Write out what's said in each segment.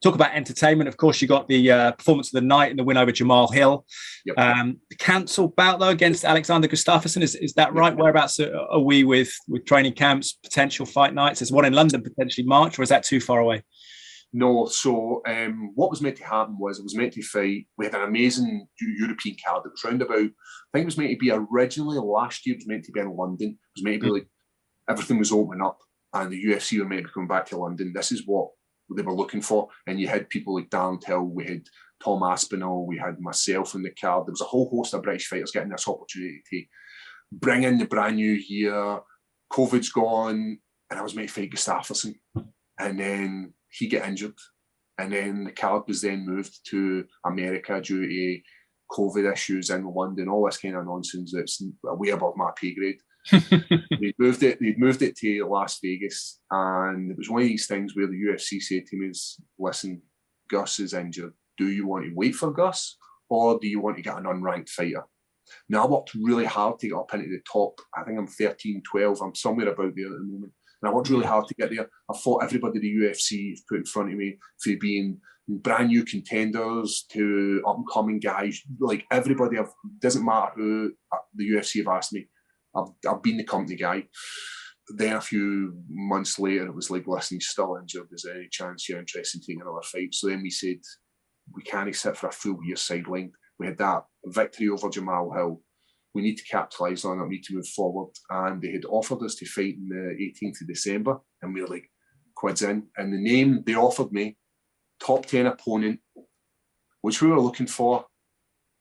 talk about entertainment. Of course, you got the performance of the night and the win over Jamal Hill. Yep. The cancelled bout though against Alexander Gustafsson. Is that right? Yep. Whereabouts are we with training camps, potential fight nights? There's one in London potentially March, or is that too far away? No, so what was meant to happen was it was meant to fight. We had an amazing European card that was round about, I think it was meant to be originally last year, it was meant to be in London. It was meant to be like everything was opening up and the UFC were meant to be coming back to London. This is what they were looking for. And you had people like Darren Till, we had Tom Aspinall, we had myself in the card. There was a whole host of British fighters getting this opportunity to bring in the brand new year. COVID's gone, and I was meant to fight Gustafsson. And then he got injured, and then the card was then moved to America due to COVID issues in London, all this kind of nonsense that's way above my pay grade. They'd moved it to Las Vegas, and it was one of these things where the UFC said to me is, listen, Gus is injured. Do you want to wait for Gus, or do you want to get an unranked fighter? Now, I worked really hard to get up into the top. I think I'm 13, 12. I'm somewhere about there at the moment. And I worked really hard to get there. I fought everybody the UFC put in front of me, from being brand new contenders to up-and-coming guys. Like everybody, doesn't matter who the UFC have asked me, I've been the company guy. Then a few months later, it was like, listen, he's still injured. Is there any chance you're interested in taking another fight? So then we said, we can't sit for a full year sidelined. We had that victory over Jamal Hill. We need to capitalise on it, we need to move forward. And they had offered us to fight on the 18th of December. And we were like, quids in. And the name they offered me, top 10 opponent, which we were looking for,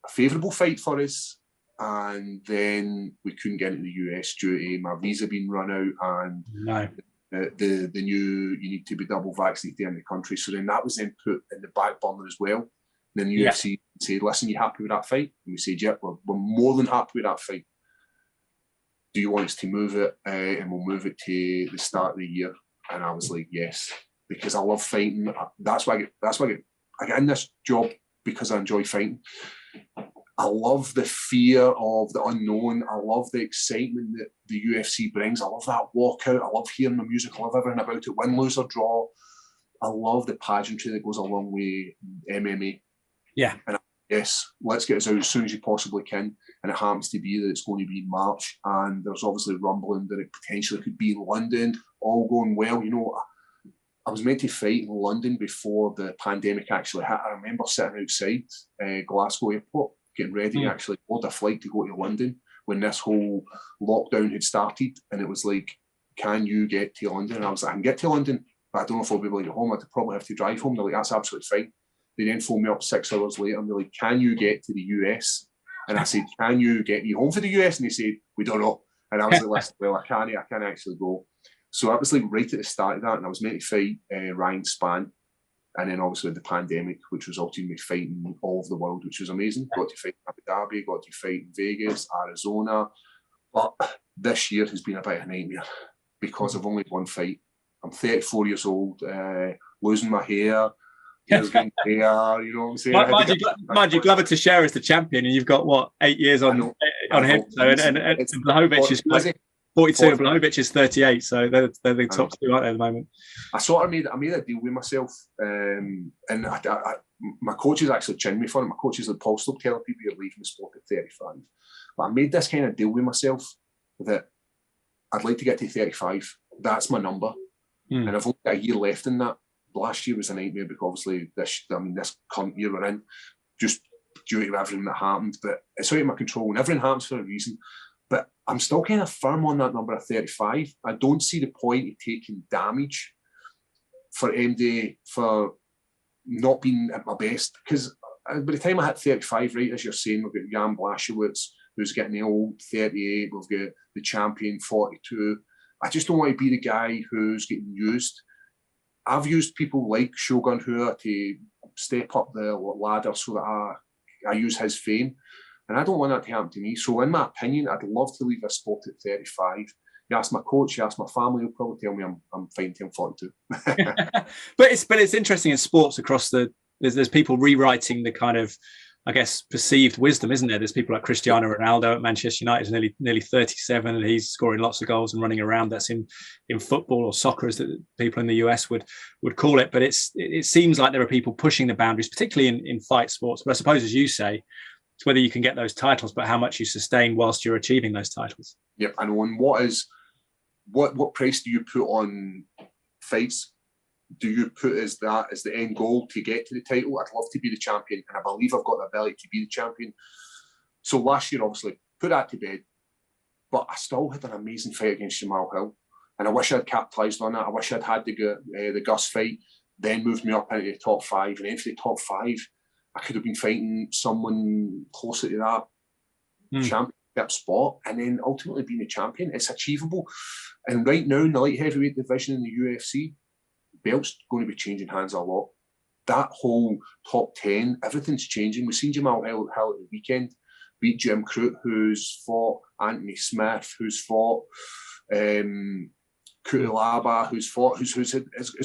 a favourable fight for us. And then we couldn't get into the US due to my visa being run out and the new, you need to be double vaccinated in the country. So then that was then put in the back burner as well. And then the UFC said, listen, you happy with that fight? And we said, yeah, we're more than happy with that fight. Do you want us to move it? And we'll move it to the start of the year. And I was like, yes, because I love fighting. That's why I get in this job, because I enjoy fighting. I love the fear of the unknown. I love the excitement that the UFC brings. I love that walkout. I love hearing the music. I love everything about it, win, lose or draw. I love the pageantry that goes along with MMA. Yeah. And yes, let's get us out as soon as you possibly can. And it happens to be that it's going to be in March. And there's obviously rumbling that it potentially could be in London, all going well. You know, I was meant to fight in London before the pandemic actually hit. I remember sitting outside Glasgow Airport, getting ready to actually board a flight to go to London when this whole lockdown had started. And it was like, can you get to London? And I was like, I can get to London, but I don't know if I'll be able to get home. I'd probably have to drive home. They're like, that's absolutely fine. They then phoned me up 6 hours later and they're like, can you get to the US? And I said, can you get me home for the US? And they said, we don't know. And I was like, listen, well, I can't actually go. So that was like right at the start of that. And I was meant to fight Ryan Spann. And then obviously the pandemic, which resulted in me fighting all over the world, which was amazing. Got to fight in Abu Dhabi, got to fight in Vegas, Arizona. But this year has been a bit of a nightmare because I've only one fight. I'm 34 years old, losing my hair. Hair's getting hair, you know what I'm saying? Mind you, Glover Teixeira is the champion, and you've got, what, 8 years on him? So, and Blachowicz is like 42 and Blachowicz is 38, so they're the top two, aren't they, at the moment? I sort of made a deal with myself, and my coaches actually chinned me for it. My coaches like, Paul, stop telling people you're leaving the sport at 35. But I made this kind of deal with myself that I'd like to get to 35. That's my number. And I've only got a year left in that. Last year was a nightmare because obviously this current year we're in, just due to everything that happened. But it's out of my control, and everything happens for a reason. But I'm still kind of firm on that number of 35. I don't see the point of taking damage for MD for not being at my best. Because by the time I hit 35, right, as you're saying, we've got Jan Blachowicz, who's getting the old 38. We've got the champion 42. I just don't want to be the guy who's getting used. I've used people like Shogun Hua to step up the ladder so that I use his fame. And I don't want that to happen to me. So in my opinion, I'd love to leave this sport at 35. You ask my coach, you ask my family, he'll probably tell me I'm fine till 42. But it's interesting in sports across there's people rewriting the kind of I guess, perceived wisdom, isn't there? There's people like Cristiano Ronaldo at Manchester United, nearly 37, and he's scoring lots of goals and running around. That's in football or soccer, as the people in the US would call it. But it seems like there are people pushing the boundaries, particularly in fight sports. But I suppose, as you say, it's whether you can get those titles, but how much you sustain whilst you're achieving those titles. Yep, and on what price do you put on fights? Do you put as the end goal to get to the title? I'd love to be the champion, and I believe I've got the ability to be the champion. So last year, obviously, put that to bed, but I still had an amazing fight against Jamal Hill, and I wish I'd capitalised on that. I wish I'd had the Gus fight, then moved me up into the top 5, and then for the top 5, I could have been fighting someone closer to that championship spot, and then ultimately being the champion. It's achievable, and right now in the light heavyweight division in the UFC, belt's going to be changing hands a lot. That whole top 10, everything's changing. We've seen Jamal Hill at the weekend beat Jim Crute, who's fought Anthony Smith, who's fought Kutalaba, who's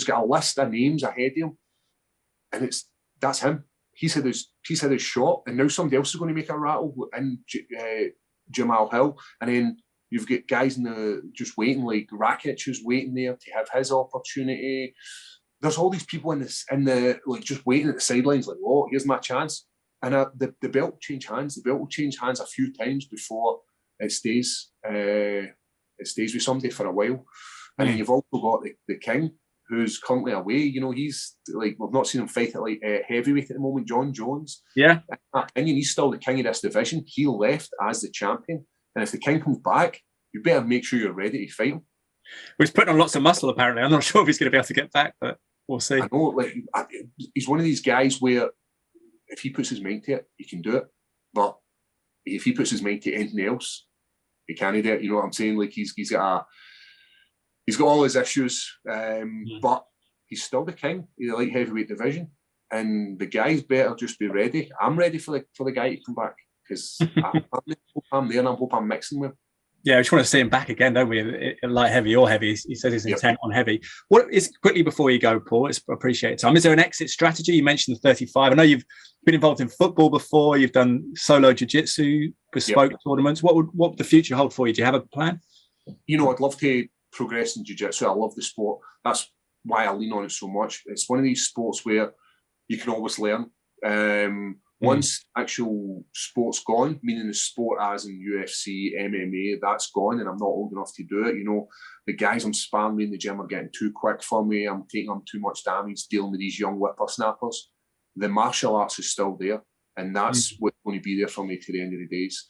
got a list of names ahead of him, and that's him. He's had his shot, and now somebody else is going to make a rattle in Jamal Hill, and then you've got guys just waiting, like Rakic, who's waiting there to have his opportunity. There's all these people in the like just waiting at the sidelines, like, oh, here's my chance. And the belt will change hands. The belt will change hands a few times before it stays with somebody for a while. And then you've also got the King, who's currently away. You know, he's like, we've not seen him fight at like heavyweight at the moment. John Jones. Yeah. And he's still the king of this division. He left as the champion. And if the King comes back, you better make sure you're ready to fight him. Well, he's putting on lots of muscle, apparently. I'm not sure if he's going to be able to get back, but we'll see. I know, like, he's one of these guys where if he puts his mind to it, he can do it. But if he puts his mind to anything else, he can't do it. You know what I'm saying? Like, he's got all his issues, but he's still the king of the light heavyweight division. And the guys better just be ready. I'm ready for the guy to come back, because I'm there and I hope I'm mixing with him. Yeah, we just want to see him back again, don't we? Light heavy or heavy. He said his intent on heavy. What is, quickly before you go, Paul, it's appreciated time. Is there an exit strategy? You mentioned the 35. I know you've been involved in football before. You've done solo jiu-jitsu, bespoke tournaments. What would the future hold for you? Do you have a plan? You know, I'd love to progress in jiu-jitsu. I love the sport. That's why I lean on it so much. It's one of these sports where you can always learn. Once actual sport's gone, meaning the sport as in UFC, MMA, that's gone, and I'm not old enough to do it. You know, the guys I'm sparring in the gym are getting too quick for me. I'm taking on too much damage dealing with these young whippersnappers. The martial arts is still there, and that's what's going to be there for me to the end of the days.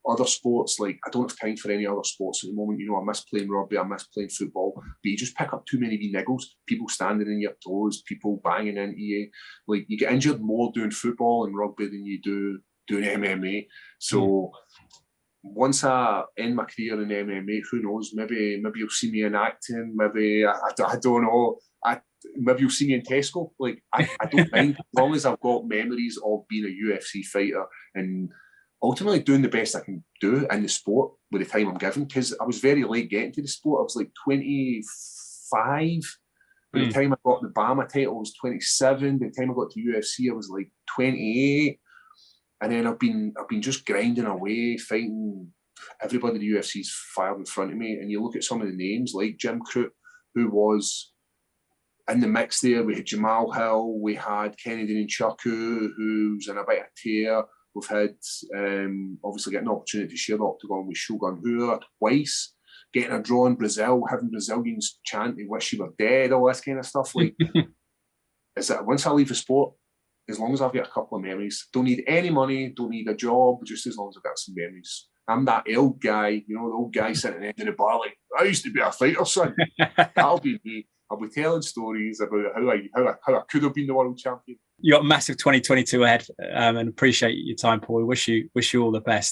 Other sports, like, I don't have time for any other sports at the moment. You know, I miss playing rugby, I miss playing football, but you just pick up too many wee niggles, people standing in your toes, people banging into you. Like, you get injured more doing football and rugby than you do doing MMA. So once I end my career in MMA, who knows, maybe you'll see me in acting, maybe, I don't know, maybe you'll see me in Tesco. Like, I don't mind, as long as I've got memories of being a UFC fighter and ultimately doing the best I can do in the sport with the time I'm given, because I was very late getting to the sport. I was like 25. By the time I got the BAMA title, I was 27. By the time I got to UFC, I was like 28. And then I've been just grinding away, fighting everybody the UFC's fired in front of me. And you look at some of the names, like Jim Crute, who was in the mix there. We had Jamal Hill, we had Kennedy Nchaku, who's in a bit of tear. We've had, obviously, getting an opportunity to share the octagon with Shogun Rua twice, getting a draw in Brazil, having Brazilians chant, they wish you were dead, all this kind of stuff. Like, is that once I leave the sport, as long as I've got a couple of memories, don't need any money, don't need a job, just as long as I've got some memories. I'm that old guy, you know, the old guy sitting at the end of the bar, like, I used to be a fighter, son. That'll be me. I'll be telling stories about how I could have been the world champion. You got a massive 2022 ahead, and appreciate your time, Paul. We wish you all the best.